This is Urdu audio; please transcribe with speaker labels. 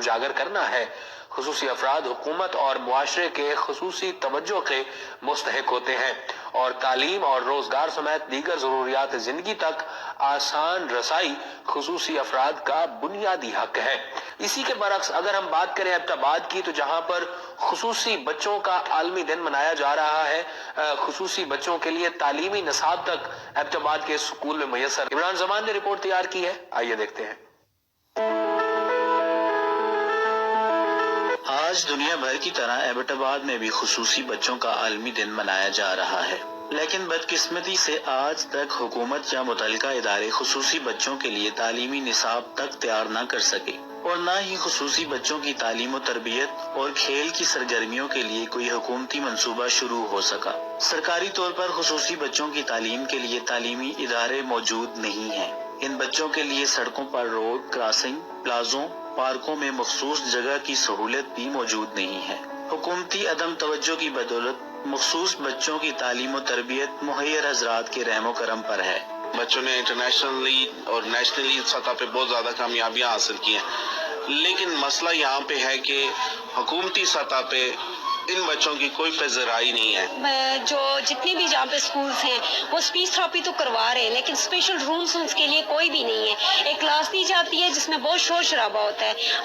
Speaker 1: اجاگر کرنا ہے۔ خصوصی افراد حکومت اور معاشرے کے خصوصی توجہ کے مستحق ہوتے ہیں اور تعلیم اور روزگار سمیت دیگر ضروریات زندگی تک آسان رسائی خصوصی افراد کا بنیادی حق ہے۔ اسی کے برعکس اگر ہم بات کریں ایبٹ آباد کی، تو جہاں پر خصوصی بچوں کا عالمی دن منایا جا رہا ہے، خصوصی بچوں کے لیے تعلیمی نصاب تک ایبٹ آباد کے اسکول میں میسر۔ عمران زمان نے رپورٹ تیار کی ہے، آئیے دیکھتے ہیں۔
Speaker 2: آج دنیا بھر کی طرح ایبٹ آباد میں بھی خصوصی بچوں کا عالمی دن منایا جا رہا ہے، لیکن بدقسمتی سے آج تک حکومت یا متعلقہ ادارے خصوصی بچوں کے لیے تعلیمی نصاب تک تیار نہ کر سکے اور نہ ہی خصوصی بچوں کی تعلیم و تربیت اور کھیل کی سرگرمیوں کے لیے کوئی حکومتی منصوبہ شروع ہو سکا۔ سرکاری طور پر خصوصی بچوں کی تعلیم کے لیے تعلیمی ادارے موجود نہیں ہیں۔ ان بچوں کے لیے سڑکوں پر روڈ کراسنگ، پلازوں، پارکوں میں مخصوص جگہ کی سہولت بھی موجود نہیں ہے۔ حکومتی عدم توجہ کی بدولت مخصوص بچوں کی تعلیم و تربیت مہیر حضرات کے رحم و کرم پر ہے۔
Speaker 3: بچوں نے انٹرنیشنلی اور نیشنلی سطح پہ بہت زیادہ کامیابیاں حاصل کی ہیں، لیکن مسئلہ یہاں پہ ہے کہ حکومتی سطح پہ ان بچوں کی کوئی پذیرائی نہیں ہے۔
Speaker 4: جو جتنے بھی جہاں پہ اسکولز ہیں وہ اسپیچ تھراپی تو کروا رہے ہیں، لیکن اسپیشل رومز ان کے لیے کوئی بھی نہیں ہے۔ ایک کلاس دی جاتی ہے جس میں بہت شور شرابہ ہوتا ہے۔